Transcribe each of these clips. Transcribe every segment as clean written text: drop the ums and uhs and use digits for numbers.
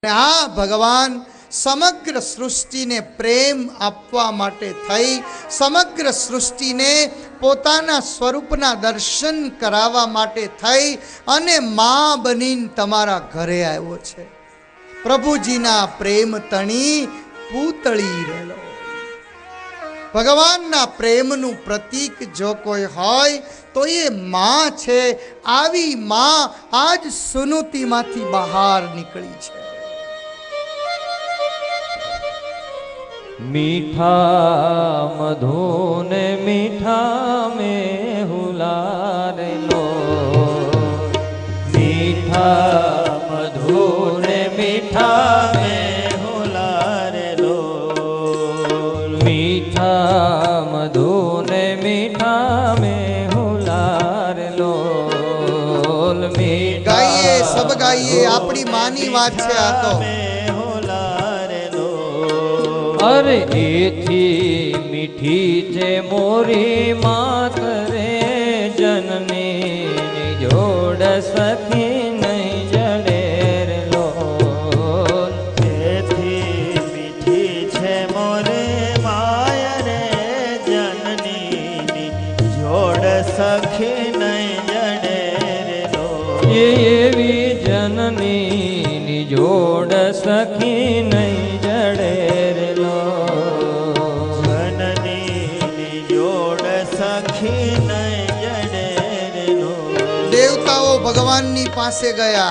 આ ભગવાન સમગ્ર સૃષ્ટિને પ્રેમ આપવા માટે થઈ, સમગ્ર સૃષ્ટિને પોતાના સ્વરૂપના દર્શન કરાવવા માટે થઈ અને મા બનીને તમારા ઘરે આવ્યો છે. પ્રભુજીના પ્રેમ તણી પૂતળી રહેલો. ભગવાનના પ્રેમનું પ્રતીક જો કોઈ હોય તો એ મા છે. આવી મા આજ સુનુતિમાંથી બહાર નીકળી છે. मीठा मधुने मीठा में हुलारे लो, मीठा मधुने मीठा में हुलारे लो, मीठा मधुने मीठा में हुलारे लो. गाइए सब गाइए, अपनी मानी बात છે આ તો. अरे एथी मीठी जे मोरी मात रे जननी जोड़ सखी नहीं जड़े रे लो. एथी मीठी छे मोरे माया रे जननी जोड़ सखी नहीं जड़े रे लो. एवी जननी जोड़ सखी नहीं जड़े रे. देवताओं भगवाननी पासे गया.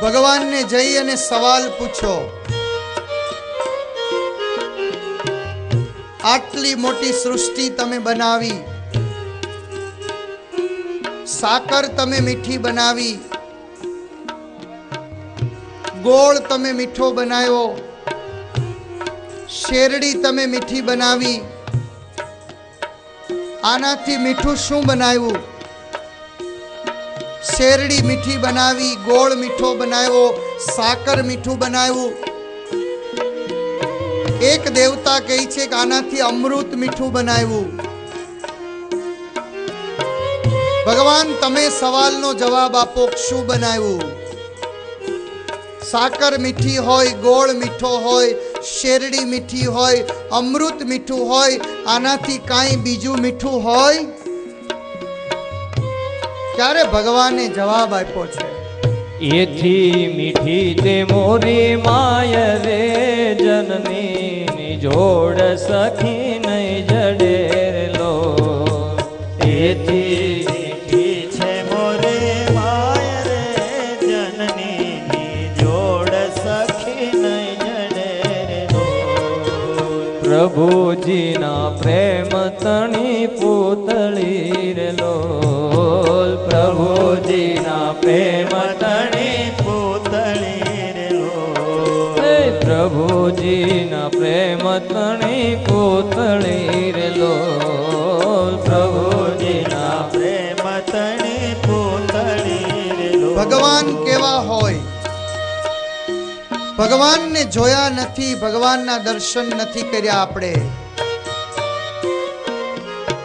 भगवान ने जई अने सवाल पूछो, आटली मोटी सृष्टि तमे बनावी, साकर तमे मीठी बनावी, गोळ तमे मीठो बनाव्यो, शेरडी तमे मीठी बनावी, आनाथी मीठू शू बनाव्યું? शेरडी मीठी बनावी, गोळ मीठो बनाव्यो, साकर मीठू बनाव्યું. एक देवता कहे छे के आनाथी अमृत मीठू बनाव्યું. भगवान तमे सवालनो जवाब आपो, शू बनाव्યું? साकर मीठी होय, गोळ मीठो होय, शेरडी मीठी होय, अमृत मीठू होय, आनाथी काई बीजू मीठू होय? क्यारे भगवाने जवाब आप्यो छे, एथी मीठी ते मोरी माया रे जननी जोड़ सखी नहीं जड़े रे लो. एथी मीठी छे मोरे माया रे जननी जोड़ सखी नहीं जड़े रे लो. प्रभुजी ना प्रेम तणी पूतली रे लो. प्रभुजी ना प्रेम तणी पूतली रे लो. प्रभुजी ना प्रेम तणी पूतली रे लो. प्रभुजी ना प्रेम तणी पूतली रे लो. भगवान केवा होय? भगवान ने जोया नथी, भगवान ना दर्शन नथी कर्या आपणे.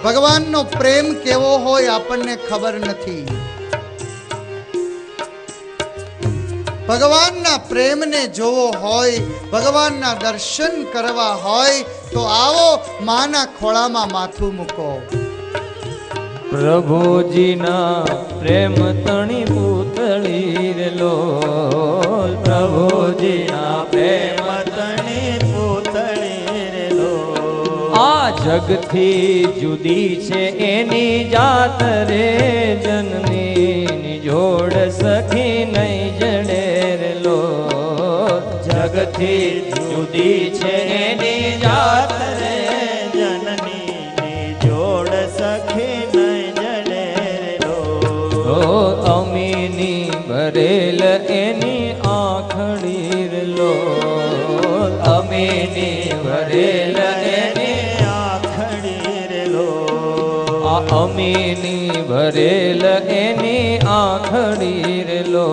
भगवान नो प्रेम केवो होय आपने खबर नथी. भगवान ना प्रेम ने जोवो होय, भगवान ना दर्शन करवा होय तो आवो माना खोळा मा माथुं मूको. प्रभुजी ना प्रेम तणी पूतली रे लो. प्रभुजी ना प्रेम तणी पूतली रे लो. आ जग थी जुदी छे एनी जात रे जननी जोड़ सखी नहीं जड़े रे लो. जग थी जुदी छे एनी जात रे जननी जोड़ सखी नहीं जड़े रे लो. अमीनी भरेल एनी आखड़ी रे लो. अमीनी भरेल एनी अमीनी भरेल एनी आखड़ी रे लो.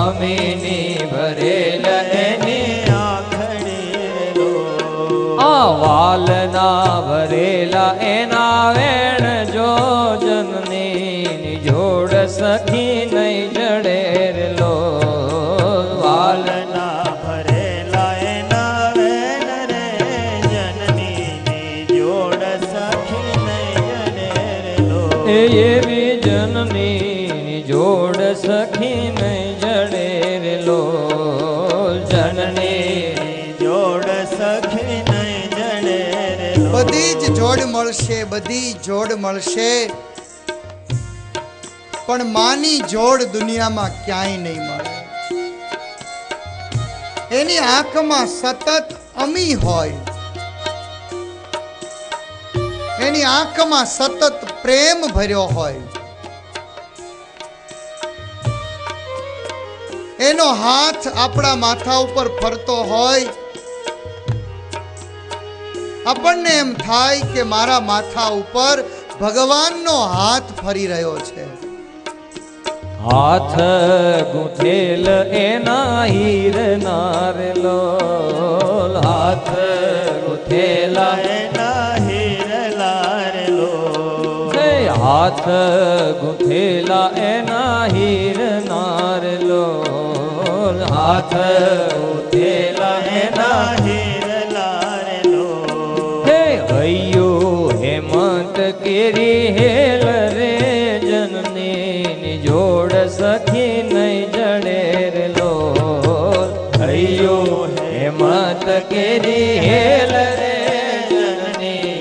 अमीनी भरेल एनी आखड़ी रे लो. वालना भरेला एना वेण जो जननी जोड़ सखी नहीं जड़े रे लो. લો વાલ વાલના ભરેલા એના વેન રે જનનીની જોડ સખી નહીં જડે રે લો એ એવી જનની જોડ સખી નહીં જડે રે લો જનની જોડ સખી નહીં જડે રે લો બધી જ જોડ મળશે, બધી જોડ મળશે, પણ માની જોડ દુનિયામાં ક્યાંય નહીં મળે. એની આંખમાં સતત અમી હોય, એની આંખમાં સતત પ્રેમ ભર્યો હોય, એનો હાથ આપણા માથા ઉપર ફરતો હોય, આપણને એમ થાય કે મારા માથા ઉપર ભગવાનનો હાથ ફરી રહ્યો છે. હાથ ગુંથેલ એના હીરના રે લો હાથ ગુંથેલા એના હીરલા રે લો હે હાથ ગુંથેલા એના હીરના રે લો હાથ ગુંથેલા એના હીરલા રે લો હે હૈયું હેમંત કેરી હેલ રે જનની જોડ સખી નહીં જડે રે લો હૈયું હેમંત કેરી હેલ રે જનની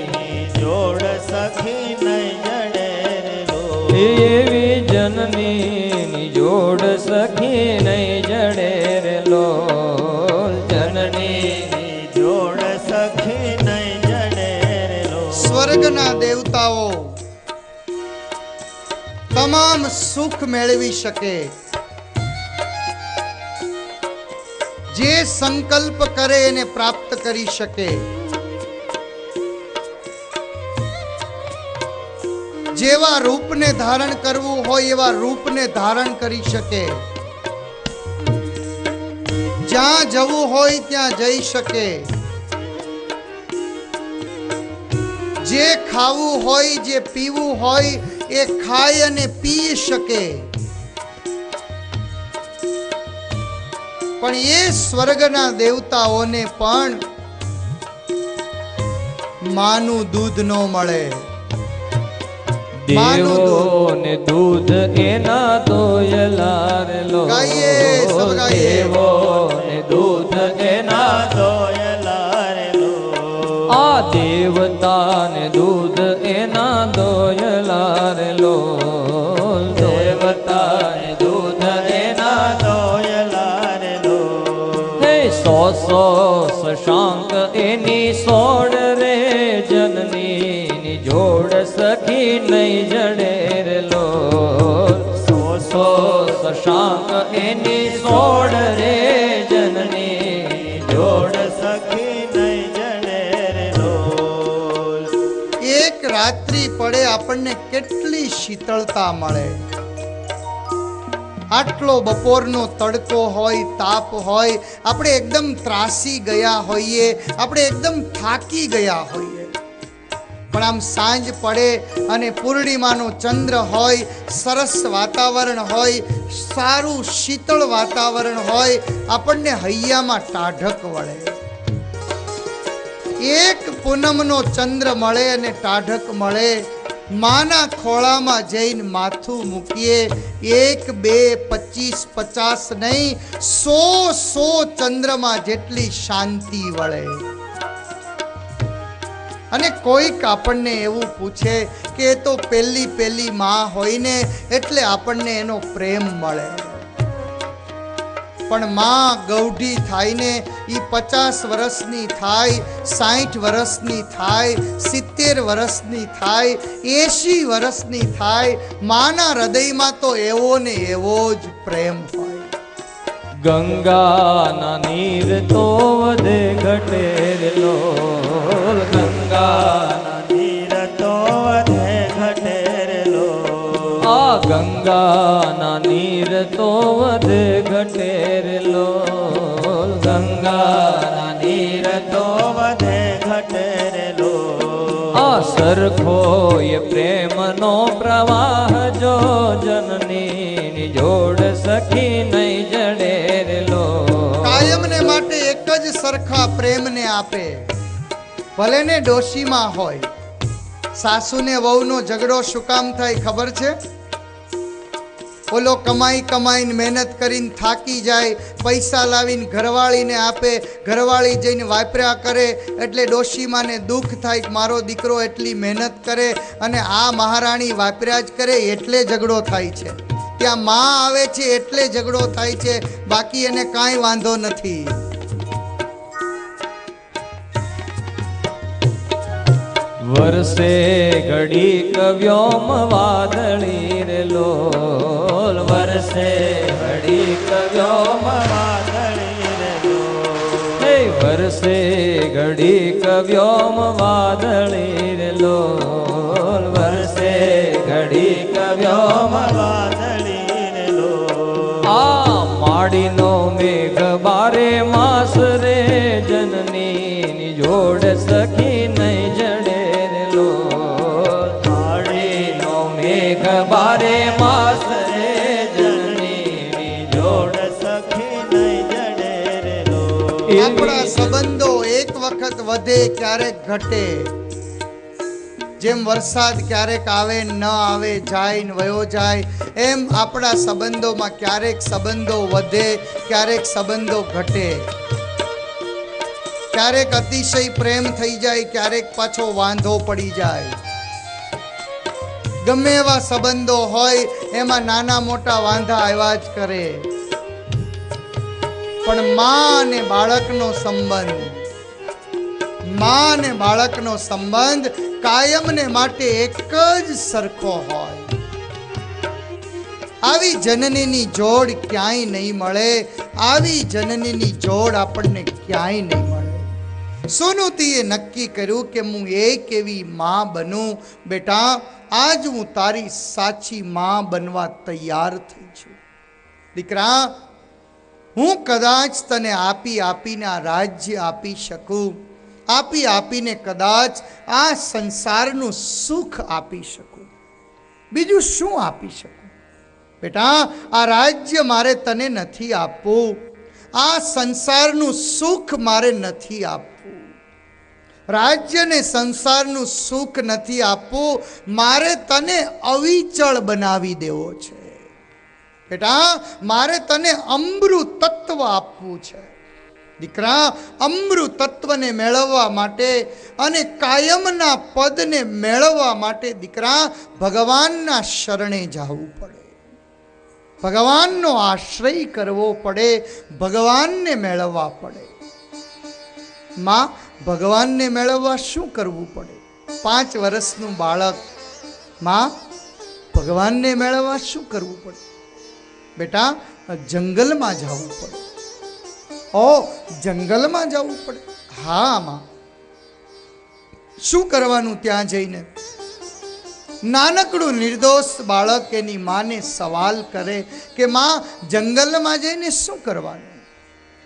જોડ સખી નહીં જડે રે લો એવી જનની જોડ સખી નહીં જડે રે લો જનની જોડ સખી નહીં જડે રે લો સ્વર્ગના દેવતાઓ તમામ સુખ મેળવી શકે, જે સંકલ્પ કરે એને પ્રાપ્ત કરી શકે, જેવા રૂપને ધારણ કરવું હોય એવા રૂપને ધારણ કરી શકે, જ્યાં જવું હોય ત્યાં જઈ શકે, જે ખાવું હોય જે પીવું હોય એ ખાય અને પી શકે. પણ એ સ્વર્ગના દેવતાઓને પણ માનું દૂધ ન મળે. દેવો ને દૂધ એના દોયલા રે લો ગાઈએ, સબ ગાઈએ. દેવો ને દૂધ એના દોયલા રે લો આ દેવતા ને દૂધ એના દોયલા રે લો દેવતા ને દૂધ એના દોયલા રે લો હે સો શશાંક એની સોડ રે જનની જોડ સખી નહીં જડે રે લો સો શશાંક એની સોડ રે જનની જોડ સખી નહીં જડે રે લો એક રાત્રિ પડે આપણને કેટલી શીતળતા મળે. આટલો બપોરનો તડકો હોય, તાપ હોય, આપણે એકદમ ત્રાસી ગયા હોઈએ, આપણે એકદમ થાકી ગયા હોઈએ, પણ આમ સાંજ પડે અને પૂર્ણિમાનો ચંદ્ર હોય, સરસ વાતાવરણ હોય, સારું શીતળ વાતાવરણ હોય, આપણને હૈયામાં ટાઢક વળે. એક પૂનમનો ચંદ્ર મળે અને ટાઢક મળે, માના ખોળામાં જઈને માથું મૂકીએ, 1, 2, 25, 50 નહીં 100 ચંદ્રમાં જેટલી શાંતિ વળે. અને કોઈક આપણને એવું પૂછે કે એ તો પહેલી માં હોય ને એટલે આપણને એનો પ્રેમ મળે. પણ માં ગૌઢી થાય ને એ 50 વર્ષની થાય, 60 વર્ષની થાય, 70 વર્ષની થાય, 80 વર્ષની થાય, માના હૃદયમાં તો એવો ને એવો જ પ્રેમ હોય. ગંગાના નીર તો વધે ઘટે રે લો ગંગાના નીર તો વધે ઘટે રે લો આ ગંગાના નીર તો વધે ઘટે રે લો ગંગાના નીર તો વધે ઘટે રે લો આ સરખો એ પ્રેમનો પ્રવાહ જો જનની જોડ સખી નહીં જડે રે લો. કાયમને માટે એક જ સરખા પ્રેમને આપે. ભલે ને ડોશીમાં હોય. સાસુને વહુનો ઝઘડો શું કામ થાય ખબર છે? ઓલો કમાઈ કમાઈને મહેનત કરીને થાકી જાય, પૈસા લાવીને ઘરવાળીને આપે, ઘરવાળી જઈને વાપર્યા કરે એટલે ડોશીમાને દુઃખ થાય કે મારો દીકરો એટલી મહેનત કરે અને આ મહારાણી વાપર્યા જ કરે એટલે ઝઘડો થાય છે. ત્યાં માં આવે છે એટલે ઝઘડો થાય છે, બાકી એને કાંઈ વાંધો નથી. વરસે ઘડી કવ્યોમ વાદળી રે લોલ. વરસે ઘડી કવ્યોમ વાદળી રે લોલ. હે વરસે ઘડી કવ્યોમ વાદળી રે લોલ. વરસે ઘડી કવ્યોમ વાદળી રે લોલ. આ માડીનો મેઘ બારે માસ રે જનની જોડ સખી નહીં જડે રે લોલ. માડીનો મેઘ બારે માસ રે જનની જોડ સખી નહીં જડે રે લોલ. આપણા સંબંધો એક વખત વધે ક્યારેક ઘટે. જેમ વરસાદ ક્યારેક આવે ન આવે, જાય ને વયો જાય, એમ આપણા સંબંધોમાં ક્યારેક સંબંધો વધે, ક્યારેક સંબંધો ઘટે. ક્યારેક અતિશય પ્રેમ થઈ જાય, ક્યારેક પાછો વાંધો પડી જાય. ગમે એવા સંબંધો હોય એમાં નાના મોટા વાંધા આવ્યા જ કરે. પણ માં અને બાળકનો સંબંધ, માં અને બાળકનો સંબંધ કાયમને માટે એક જ સરખો હોય. આવી જનનીની જોડ ક્યાંય નહીં મળે. આવી જનનીની જોડ આપણને ક્યાંય નહીં મળે. સોનુતીએ નક્કી કર્યું કે હું એક એવી માં બનું. બેટા, આજ હું તારી સાચી માં બનવા તૈયાર થઈ છું. દીકરા, હું કદાચ તને આપીને આ રાજ્ય આપી શકું, આપીને કદાચ આ સંસારનું સુખ આપી શકું. બીજું શું આપી શકું? બેટા, આ રાજ્ય મારે તને નથી આપવું. આ સંસારનું સુખ મારે નથી આપવું. રાજ્ય ને સંસારનું સુખ નથી આપવું. મારે તને અવિચળ બનાવી દેવો છે. બેટા, મારે તને અમૃત તત્વ આપવું છે. દીકરા, અમૃત તત્વને મેળવવા માટે અને કાયમના પદને મેળવવા માટે દીકરા ભગવાનના શરણે જવું પડે. ભગવાનનો આશ્રય કરવો પડે. ભગવાનને મેળવવા પડે. માં, ભગવાનને મેળવવા શું કરવું પડે? 5 વર્ષનું બાળક, માં, ભગવાનને મેળવવા શું કરવું પડે? બેટા, જંગલમાં જવું પડે. ઓ, જંગલમાં જવું પડે? હા માં. શું કરવાનું ત્યાં જઈને? નાનકડું નિર્દોષ બાળક એની માને સવાલ કરે કે માં, જંગલમાં જઈને શું કરવાનું?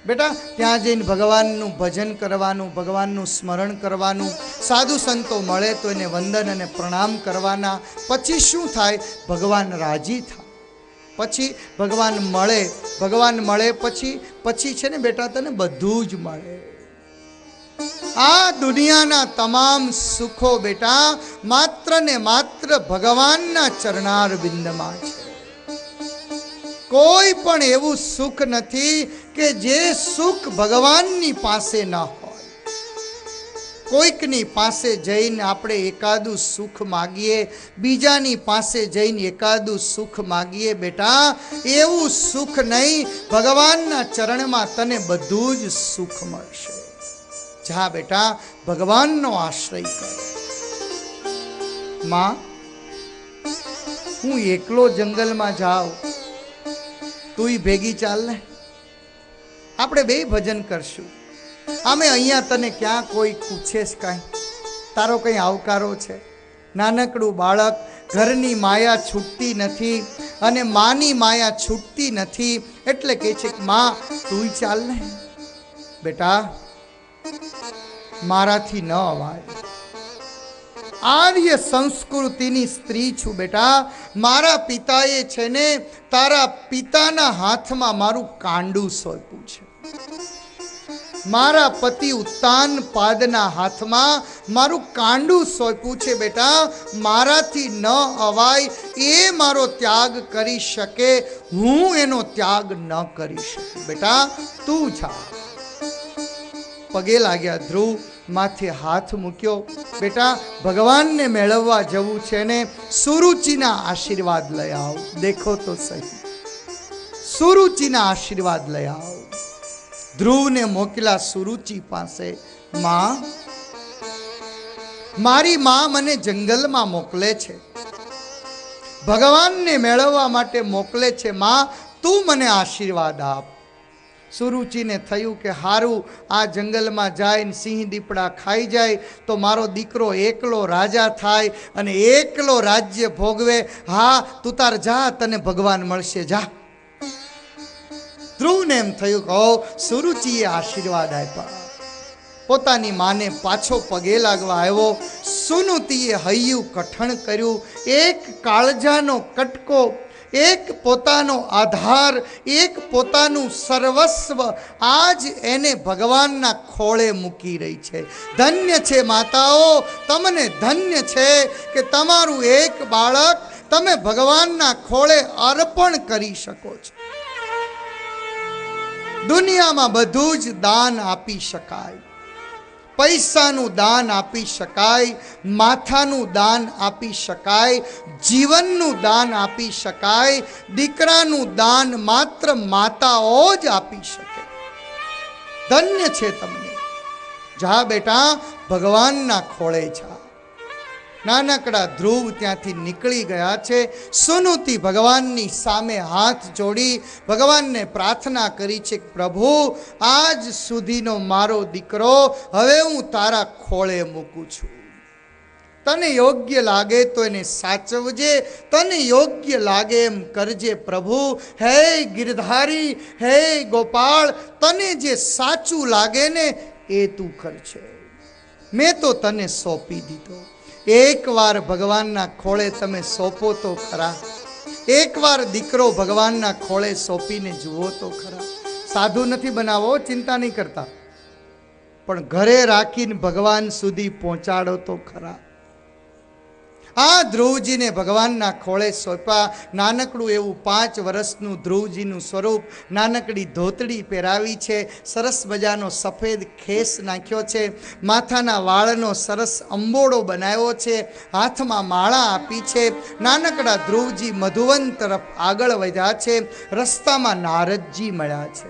બેટા, ત્યાં જઈને ભગવાનનું ભજન કરવાનું, ભગવાનનું સ્મરણ કરવાનું, સાધુ સંતો મળે તો એને વંદન અને પ્રણામ કરવાના. પછી શું થાય? ભગવાન રાજી થાય. પછી ભગવાન મળે પછી છે ને બેટા, તને બધું જ મળે. આ દુનિયાના તમામ સુખો બેટા માત્ર ને માત્ર ભગવાનના ચરણાર બિંદમાં છે. કોઈ પણ એવું સુખ નથી કે જે સુખ ભગવાનની પાસે ન હોય. કોઈકની પાસે જઈને આપણે એકાદું સુખ માગીએ, બીજાની પાસે જઈને એકાદું સુખ માગીએ, બેટા એવું સુખ નહીં. ભગવાનના ચરણમાં તને બધું જ સુખ મળશે. જા બેટા, ભગવાનનો આશ્રય કર. માં, હું એકલો જંગલમાં જાઉં, તું ભેગી ચાલ ને. આપણે બે ભજન કરશું. અમે અહીંયા તને ક્યાં કોઈ પૂછે છે? કાંઈ તારો કંઈ આવકારો છે? નાનકડું બાળક, ઘરની માયા છૂટતી નથી અને માની માયા છૂટતી નથી, એટલે કહે છે કે માં, તું ચાલ ને. બેટા, મારાથી ન અવાય. આર્ય સંસ્કૃતિની સ્ત્રી છું બેટા. મારા પિતાએ છે ને તારા પિતાના હાથમાં મારું કાંડું સોંપ્યું છે. મારા પતિ ઉત્તાન પાદના હાથમાં મારું કાંડું સોંપ્યું છે બેટા. મારાથી ન અવાય એ મારો ત્યાગ કરી શકે, હું એનો ત્યાગ ન કરી શકું. બેટા તું જા. પગે લાગ્યા ધ્રુવ, માથે હાથ મૂક્યો. બેટા ભગવાનને મેળવવા જવું છે ને, સુરુચિના આશીર્વાદ લઈ આવ. દેખો તો સહી, સુરુચિના આશીર્વાદ લઈ આવ. ધ્રુવને મોકલા સુરુચિ પાસે. માં, મારી માં મને જંગલમાં મોકલે છે, ભગવાનને મેળવવા માટે મોકલે છે. માં તું મને આશીર્વાદ આપ. સુરુચિને થયું કે હારું, આ જંગલમાં જાય સિંહ દીપડા ખાઈ જાય તો મારો દીકરો એકલો રાજા થાય અને એકલો રાજ્ય ભોગવે. હા તું તાર જા, તને ભગવાન મળશે, જા. ધ્રુવને એમ થયું કે સુરુચિએ આશીર્વાદ આપ્યા. પોતાની માને પાછો પગે લાગવા આવ્યો. સુનુતીએ હૈયું કઠણ કર્યું. એક કાળજાનો કટકો, એક પોતાનો આધાર, એક પોતાનું સર્વસ્વ આજ એને ભગવાનના ખોળે મૂકી રહી છે. ધન્ય છે માતાઓ, તમને ધન્ય છે કે તમારું એક બાળક તમે ભગવાનના ખોળે અર્પણ કરી શકો છો. દુનિયામાં બધું જ દાન આપી શકાય. પૈસાનું દાન આપી શકાય, માથાનું દાન આપી શકાય, જીવનનું દાન આપી શકાય. દીકરાનું દાન માત્ર માતાઓ જ આપી શકે. ધન્ય છે તમને. જા બેટા, ભગવાનના ખોળે જા. નાનકડા ધ્રુવ ત્યાંથી નીકળી ગયા છે. સુનુતિ ભગવાનની સામે હાથ જોડી ભગવાનને પ્રાર્થના કરી છે, પ્રભુ આજ સુધીનો મારો દીકરો હવે હું તારા ખોળે મૂકું છું. તને યોગ્ય લાગે તો એને સાચવજે, તને યોગ્ય લાગે એમ કરજે પ્રભુ. હે ગિરધારી, હે ગોપાળ, તને જે સાચું લાગે ને એ તું કરજે. મેં તો તને સોંપી દીધો. એકવાર ભગવાનના ખોળે તમે સોંપો તો ખરા. એકવાર દીકરો ભગવાનના ખોળે સોંપીને જુઓ તો ખરા. સાધુ નથી બનાવો, ચિંતા નહીં કરતા, પણ ઘરે રાખીને ભગવાન સુધી પહોંચાડો તો ખરા. આ ધ્રુવજીને ભગવાનના ખોળે સોંપ્યા. નાનકડું એવું 5 વર્ષનું ધ્રુવજીનું સ્વરૂપ. નાનકડી ધોતડી પહેરાવી છે, સરસ મજાનો સફેદ ખેસ નાખ્યો છે, માથાના વાળનો સરસ અંબોડો બનાવ્યો છે, હાથમાં માળા આપી છે. નાનકડા ધ્રુવજી મધુવન તરફ આગળ વધ્યા છે. રસ્તામાં નારદજી મળ્યા છે.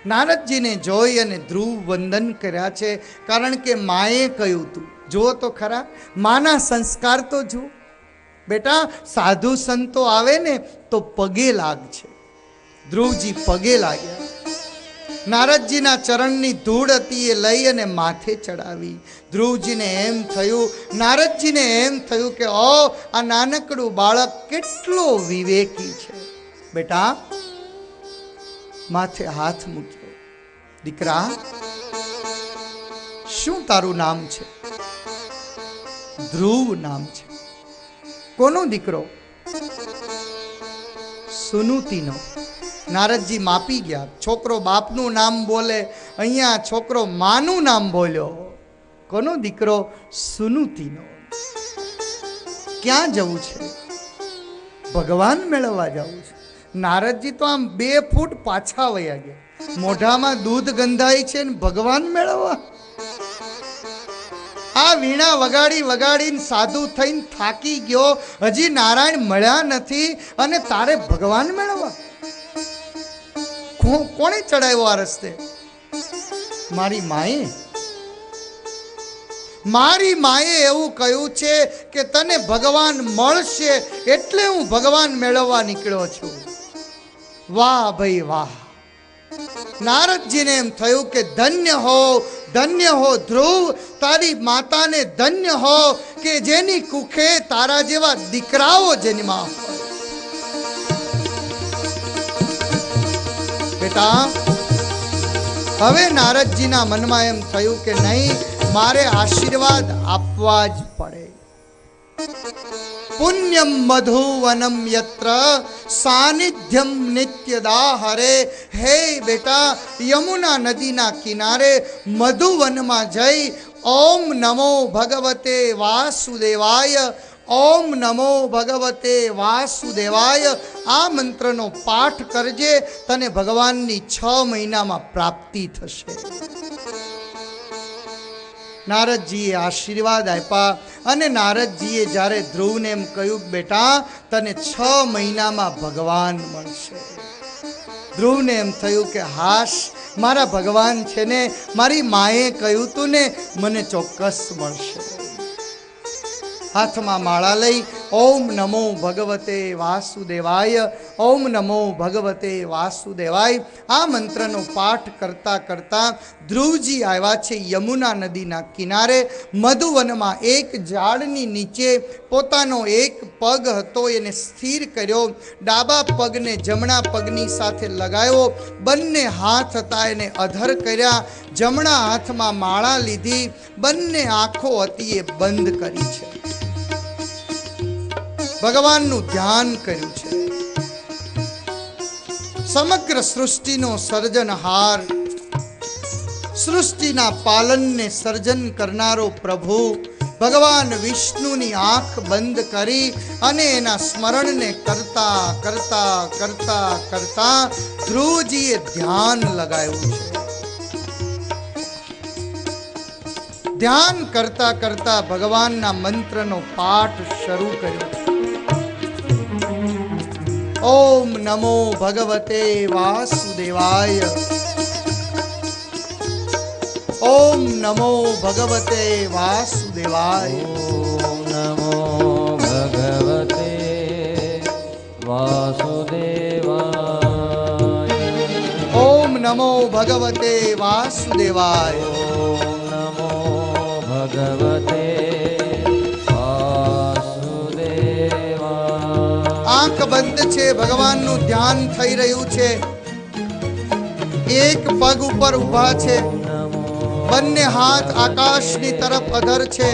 નારદજીને જોઈ અને ધ્રુવ વંદન કર્યા છે, કારણ કે માએ કહ્યું હતું. જુઓ તો ખરા, માના સંસ્કાર તો જુઓ. બેટા સાધુ સંતો આવે ને તો પગે લાગશે. ધ્રુવજી પગે લાગ્યા. નારદજીના ચરણની ધૂળ હતી એ લઈ અને માથે ચડાવી. ધ્રુવજીને એમ થયું, નારદજીને એમ થયું કે આ નાનકડું બાળક કેટલો વિવેકી છે. બેટા માથે હાથ મૂક્યો. દીકરા શું તારું નામ છે? ધ્રુવ નામ છે. કોનો દીકરો? સુનુતિનો. નારદજી માપી ગયા. છોકરો બાપનું નામ બોલે, અહીંયા છોકરો માનું નામ બોલ્યો. કોનો દીકરો? સુનુતિનો. ક્યાં જવું છે? ભગવાન મેળવવા જવું છે. નારદજી તો આમ 2 ફૂટ પાછા વયા ગયા. મોઢામાં દૂધ ગંધાય છે ને ભગવાન મેળવવા. આ વીણા વગાડી વગાડીને સાધુ થઈને થાકી ગયો, હજી નારાયણ મળ્યા નથી અને તારે ભગવાન મેળવવા. કોણે ચડાવ્યો આ રસ્તે? મારી માએ. મારી માએ એવું કહ્યું છે કે તને ભગવાન મળશે, એટલે હું ભગવાન મેળવવા નીકળ્યો છું. વાહ ભાઈ વાહ. નારદજીને એમ થયું કે ધન્ય હો ધ્રુવ, તારી માતાને ધન્ય હો કે જેની કુખે તારા જેવા દીકરાઓ જન્મા. બેટા હવે નારદજીના મનમાં એમ થયું કે નહીં, મારે આશીર્વાદ આપવા જ પડે. પુણ્યમ મધુવનમ યત્ર સાનિધ્યમ નિત્યદા હરે. હે બેટા, યમુના નદીના કિનારે મધુવનમાં જઈ ઓમ નમો ભગવતે વાસુદેવાય, ઓમ નમો ભગવતે વાસુદેવાય આ મંત્રનો પાઠ કરજે. તને ભગવાનની 6 મહિનામાં પ્રાપ્તિ થશે. નારદજીએ આશીર્વાદ આપ્યા અને નારદજીએ જ્યારે ધ્રુવને એમ કહ્યું, બેટા તને 6 મહિનામાં ભગવાન મળશે. ધ્રુવને એમ થયું કે હાશ, મારા ભગવાન છે ને, મારી માએ કહ્યું તું ને, મને ચોક્કસ મળશે. હાથમાં માળા લઈ ઓમ નમો ભગવતે વાસુદેવાય, ઓમ નમો ભગવતે વાસુદેવાય આ મંત્રનો પાઠ કરતા કરતા ધ્રુવજી આવ્યા છે યમુના નદીના કિનારે. મધુવનમાં એક ઝાડની નીચે પોતાનો એક પગ હતો એને સ્થિર કર્યો. ડાબા પગને જમણા પગની સાથે લગાવ્યો. બંને હાથ હતા એને અધર કર્યા. જમણા હાથમાં માળા લીધી. બંને આંખો હતી એ બંધ કરી છે. ભગવાનનું ધ્યાન કર્યું છે. સમગ્ર સૃષ્ટિનો સર્જનહાર, સૃષ્ટિના પાલનને સર્જન કરનારો પ્રભુ ભગવાન વિષ્ણુની આંખ બંધ કરી અને એના સ્મરણને કરતા કરતા કરતા કરતા ધ્રુવજીએ ધ્યાન લગાવ્યું છે. ધ્યાન કરતા કરતા ભગવાનના મંત્રનો પાઠ શરૂ કર્યો છે. ઓમ નમો ભગવતે વાસુદેવાય, ઓમ નમો ભગવતે વાસુદેવાય, ઓમ નમો ભગવતે વાસુદેવાય, ઓમ નમો ભગવતે વાસુદેવાય, ઓમ નમો ભગવતે આંખ બંધ છે. ભગવાનનું ધ્યાન થઈ રહ્યું છે. એક પગ ઉપર ઊભા છે. બંને હાથ આકાશની તરફ અધર છે.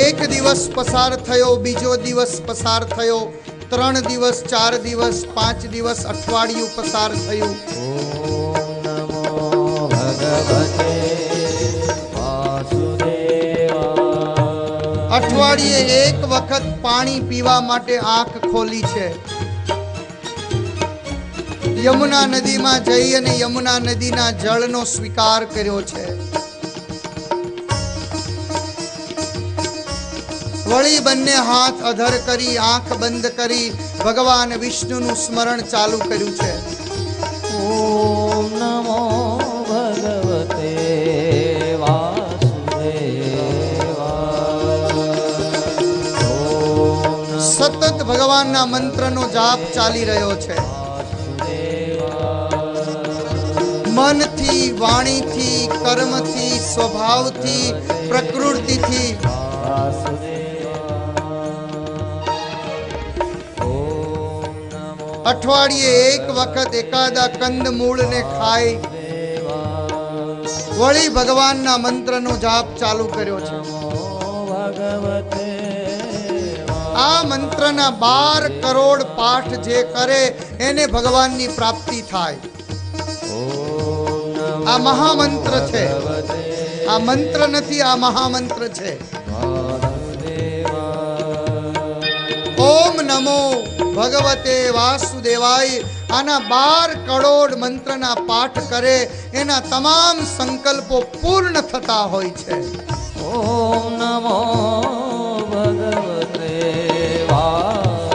એક દિવસ પસાર થયો, બીજો દિવસ પસાર થયો, 3 દિવસ, 4 દિવસ, 5 દિવસ, અઠવાડિયું પસાર થયું. અઠવાડિયે એક વખત પાણી પીવા માટે આંખ ખોલી છે. યમુના નદીમાં જઈ અને યમુના નદીના જળનો સ્વીકાર કર્યો છે. વળી બંને હાથ અધર કરી આંખ બંધ કરી ભગવાન વિષ્ણુનું સ્મરણ ચાલુ કર્યું છે. ઓમ નમો ભગવતે વાસુદેવાય. સતત ભગવાનના મંત્રનો જાપ ચાલી રહ્યો છે. મનથી, વાણીથી, કર્મથી, સ્વભાવથી, પ્રકૃતિથી અઠવાડિયે એક વખત એકાદા કંદમૂળને ખાઈ વળી ભગવાનના મંત્રનો જાપ ચાલુ કર્યો છે. આ મંત્રના 12 કરોડ પાઠ જે કરે એને ભગવાનની પ્રાપ્તિ થાય. આ મહામંત્ર છે. આ મંત્ર નથી, આ મહામંત્ર છે. ઓમ નમો ભગવતે વાસુદેવાય આના 12 કરોડ મંત્રના પાઠ કરે એના તમામ સંકલ્પો પૂર્ણ થતા હોય છે. ઓમ નમો ભગવતે વાસુદેવાય,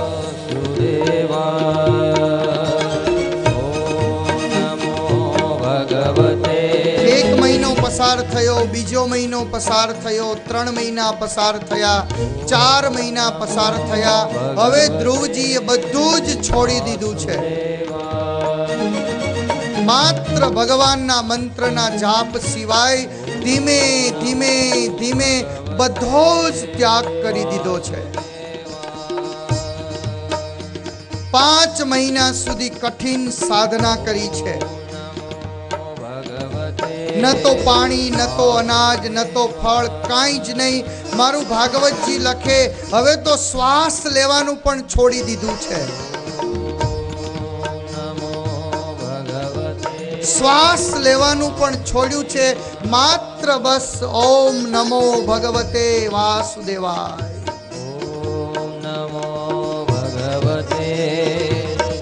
ઓમ નમો ભગવતે. 1 મહિનો પસાર થયો, બીજો મહિનો પસાર થયો, 3 મહિના પસાર થયા, 4 મહિના પસાર થયા. હવે ધ્રુવજીએ બધું જ છોડી દીધું છે. માત્ર ભગવાનના મંત્રના જાપ સિવાય ધીમે ધીમે ધીમે બધો જ ત્યાગ કરી દીધો છે. 5 મહિના સુધી કઠિન સાધના કરી છે. ભગવતે ન તો પાણી, ન તો અનાજ, ન તો ફળ, કાંઈ જ નહીં. મારું ભાગવતજી લખે હવે તો શ્વાસ લેવાનું પણ છોડી દીધું છે. શ્વાસ લેવાનું પણ છોડ્યું છે. માત્ર બસ ઓમ નમો ભગવતે વાસુદેવાય. ઓમ નમો ભગવતે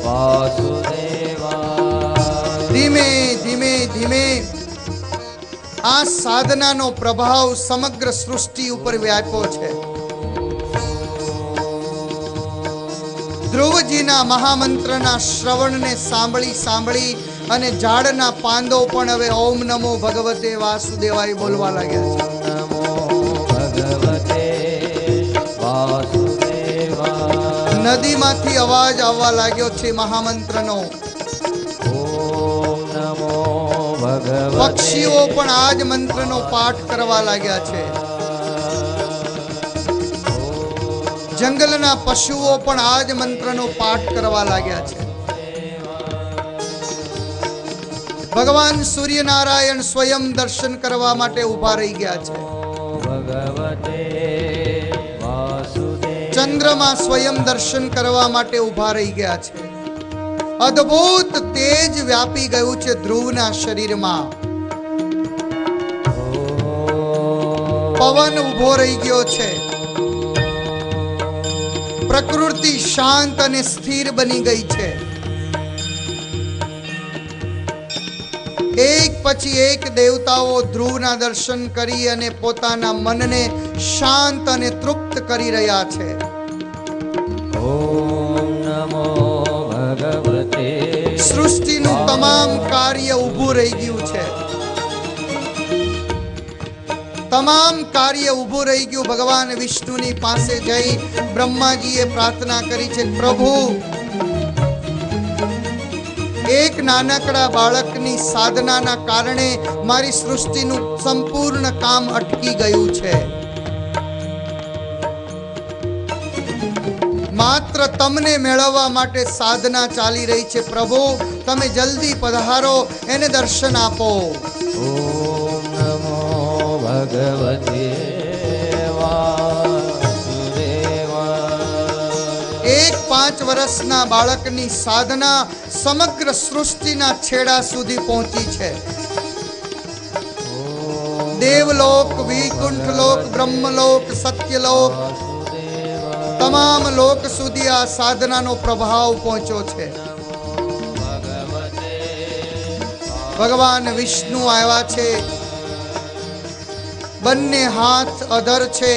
વાસુદેવાય. ધીમે ધીમે ધીમે આ સાધનાનો પ્રભાવ સમગ્ર સૃષ્ટિ ઉપર વ્યાપ્યો છે. ધ્રુવજીના મહામંત્રના શ્રવણને સાંભળી સાંભળી અને ઝાડના પાંદો પણ હવે ઓમ નમો ભગવતે વાસુદેવાય બોલવા લાગ્યા છે. નમો ભગવતે વાસુદેવાય. નદીમાંથી અવાજ આવવા લાગ્યો છે મહામંત્રનો. ઓમ નમો ભગવતે. પક્ષીઓ પણ આ જ મંત્રનો પાઠ કરવા લાગ્યા છે. જંગલના પશુઓ પણ આ જ મંત્રનો પાઠ કરવા લાગ્યા છે. ભગવાન સૂર્યનારાયણ સ્વયં દર્શન કરવા માટે ઊભા રહી ગયા છે. ભગવતે વાસુદેવ. ચંદ્રમાં સ્વયં દર્શન કરવા માટે ઊભા રહી ગયા છે. અદ્ભુત તેજ વ્યાપી ગયું છે ધ્રુવના શરીરમાં. પવન ઊભો રહી ગયો છે. પ્રકૃતિ શાંત અને સ્થિર બની ગઈ છે. એક પછી એક દેવતાઓ ધ્રુવના દર્શન કરી અને પોતાના મનને શાંત અને તૃપ્ત કરી રહ્યા છે. ઓમ નમો ભગવતે. સૃષ્ટિનું તમામ કાર્ય ઊભું રહી ગયું છે. તમામ કાર્ય ઊભું રહી ગયું. ભગવાન વિષ્ણુની પાસે જઈ બ્રહ્માજીએ પ્રાર્થના કરી છે, પ્રભુ એક નાનકડા બાળકની સાધનાના કારણે મારી સૃષ્ટિનું સંપૂર્ણ કામ અટકી ગયું છે. માત્ર તમને મેળવવા માટે સાધના ચાલી રહી છે. પ્રભુ તમે જલ્દી પધારો, એને દર્શન આપો. ઓમ નમો ભગવતે વાસુદેવાય. એક 5 વર્ષના બાળકની સાધના સમગ્ર સૃષ્ટિના છેડા સુધી પહોંચી છે. દેવલોક, વૈકુંઠલોક, બ્રહ્મલોક, સત્યલોક, તમામ લોક સુધી આ સાધનાનો પ્રભાવ પહોંચ્યો છે. ભગવાન વિષ્ણુ આવ્યા છે. બંને હાથ અધર છે.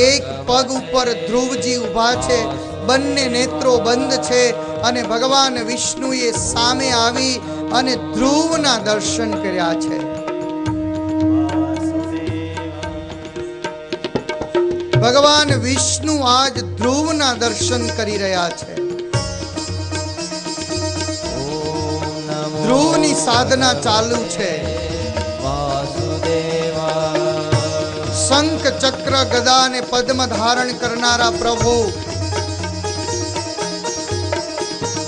એક પગ ઉપર ધ્રુવજી ઊભા છે. બંને નેત્રો બંધ છે અને ભગવાન વિષ્ણુએ સામે આવી અને ધ્રુવના દર્શન કર્યા છે. ભગવાન વિષ્ણુ આજ ધ્રુવના દર્શન કરી રહ્યા છે. ધ્રુવની સાધના ચાલુ છે. શંખ, ચક્ર, ગદા અને પદ્મ ધારણ કરનારા પ્રભુ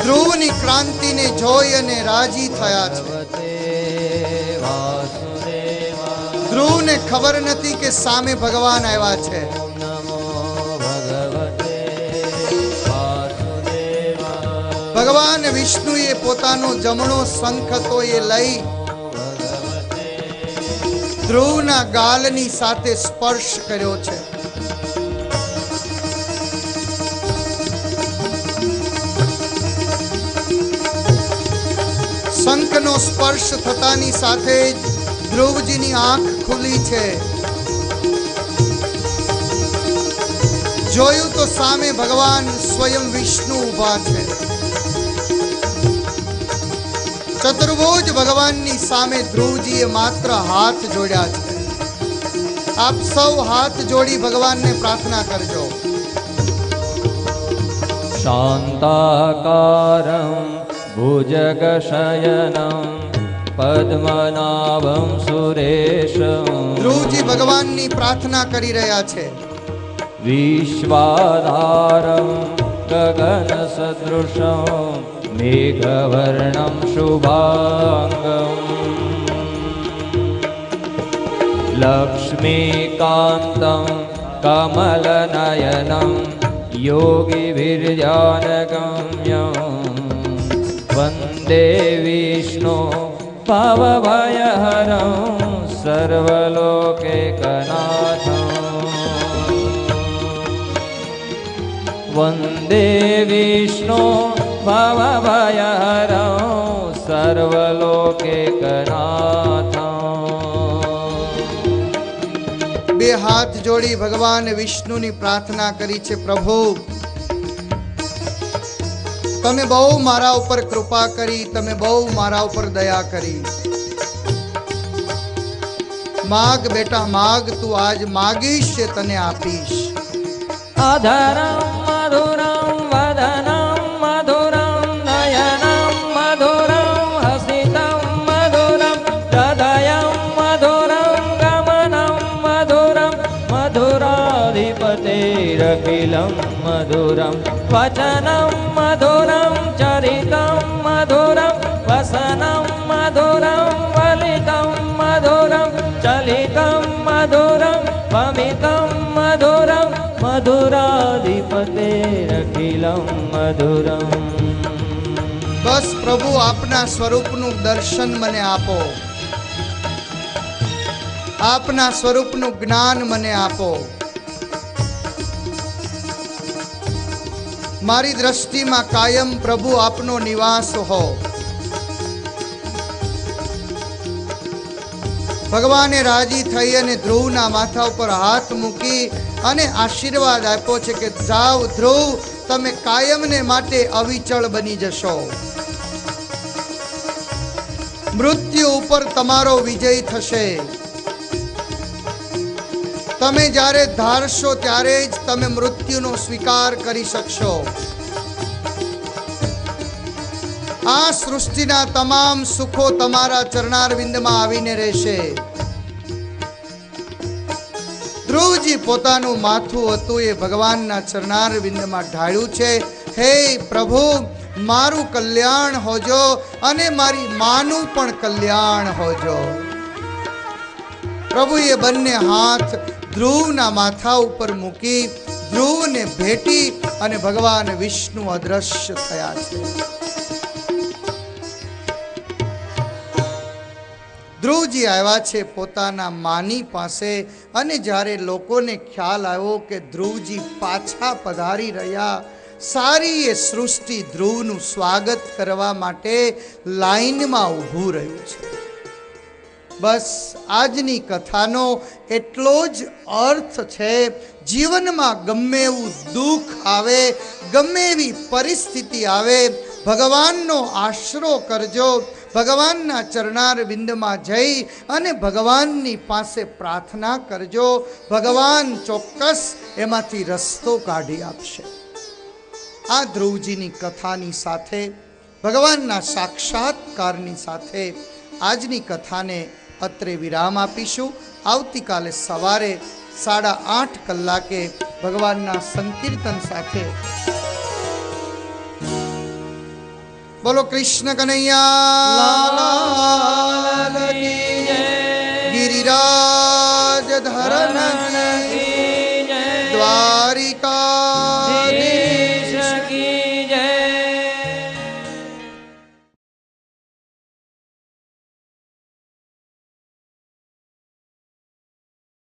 ધ્રુવની ક્રાંતિને જોઈ અને રાજી થયા છે. ધ્રુવને ખબર નથી કે સામે ભગવાન આવ્યા છે. ભગવાન વિષ્ણુએ પોતાનો જમણો શંખ હતો એ લઈ ધ્રુવના ગાલની સાથે સ્પર્શ કર્યો છે. શંખનો સ્પર્શ થતાની સાથે જ ધ્રુવજીની આંખ ખુલી છે. જોયું તો સામે ભગવાન સ્વયં વિષ્ણુ ઊભા છે. ચતુર્ભુજ ભગવાનની સામે ધ્રુવજીએ માત્ર હાથ જોડ્યા છે. આપ સૌ હાથ જોડી ભગવાનને પ્રાર્થના કરજો. શાંતાકારં ભુજગશયनं પદ્મનાભં સુરેશં. ધ્રુવજી ભગવાનની પ્રાર્થના કરી રહ્યા છે. વિશ્વાધારં ગગન સદૃશં મેઘવર્ણં શુભાંગમ. લક્ષ્મીકાન્तं કમલનયनं યોગીभिर्ध्यानगम्यं વંદે વિષ્ણુ ભવભયહરં સર્વલોકૈકનાથં વંદે વિષ્ણુ ભવભયહરં સર્વલોકૈકનાથં. બે હાથ જોડી ભગવાન વિષ્ણુની પ્રાર્થના કરી છે, પ્રભુ તમે બહુ મારા ઉપર કૃપા કરી, તમે બહુ મારા ઉપર દયા કરી. માગ બેટા માગ, તું આજ માગીશ એ તને આપીશ. અધરં મધુરં વદनं મધુરં નયनं મધુરં હસિतं મધુરં હૃદયં મધુરં ગમनं મધુરં મધુરાધિપતેરખિलं મધુરં વચनं મધુરં ચરિतं મધુરં વસनं મધુરં વલિतं મધુરં ચલિतं મધુરં ભમિतं મધુરં મધુરાધિપતેરખિलं મધુરં. બસ પ્રભુ આપના સ્વરૂપનું દર્શન મને આપો, આપના સ્વરૂપનું જ્ઞાન મને આપો. મારી દ્રષ્ટિમાં કાયમ પ્રભુ આપનો નિવાસ હો. ભગવાને રાજી થઈ અને ધ્રુવના માથા ઉપર હાથ મૂકી અને આશીર્વાદ આપ્યો છે કે જાઓ ધ્રુવ, તમે કાયમને માટે અવિચળ બની જશો. મૃત્યુ ઉપર તમારો વિજય થશે. તમે જ્યારે ધારશો ત્યારે જ તમે મૃત્યુનો સ્વીકાર કરી શકશો. આ સૃષ્ટિના તમામ સુખો તમારા ચરણારવિંદમાં આવીને રહેશે. ધ્રુવજી પોતાનું માથું હતું એ ભગવાનના ચરણારવિંદમાં ઢાળ્યું છે. હે પ્રભુ, મારું કલ્યાણ હોજો અને મારી માનું પણ કલ્યાણ હોજો. પ્રભુએ બંને હાથ ધ્રુવના માથા ઉપર મૂકી ધ્રુવને ભેટી અને ભગવાન વિષ્ણુ અદ્રશ્ય થયા છે. ધ્રુવજી આવ્યા છે પોતાના માની પાસે અને જ્યારે લોકોને ખ્યાલ આવ્યો કે ધ્રુવજી પાછા પધારી રહ્યા, સારી એ સૃષ્ટિ ધ્રુવનું સ્વાગત કરવા માટે લાઈનમાં ઊભું રહ્યું છે. બસ આજની કથાનો એટલો જ અર્થ છે, જીવનમાં ગમે એવું દુઃખ આવે, ગમે એવી પરિસ્થિતિ આવે, ભગવાનનો આશરો કરજો. ભગવાનના ચરણારવિંદમાં જઈ અને ભગવાનની પાસે પ્રાર્થના કરજો. ભગવાન ચોક્કસ એમાંથી રસ્તો કાઢી આપશે. આ ધ્રુવજીની કથાની સાથે, ભગવાનના સાક્ષાત્કારની સાથે આજની કથાને અત્રે વિરામ આપીશું. આવતીકાલે સવારે 8:30 કલાકે ભગવાનના સંકીર્તન સાથે. બોલો કૃષ્ણ કનૈયા ગિરિરાજ ધરન દ્વારિકા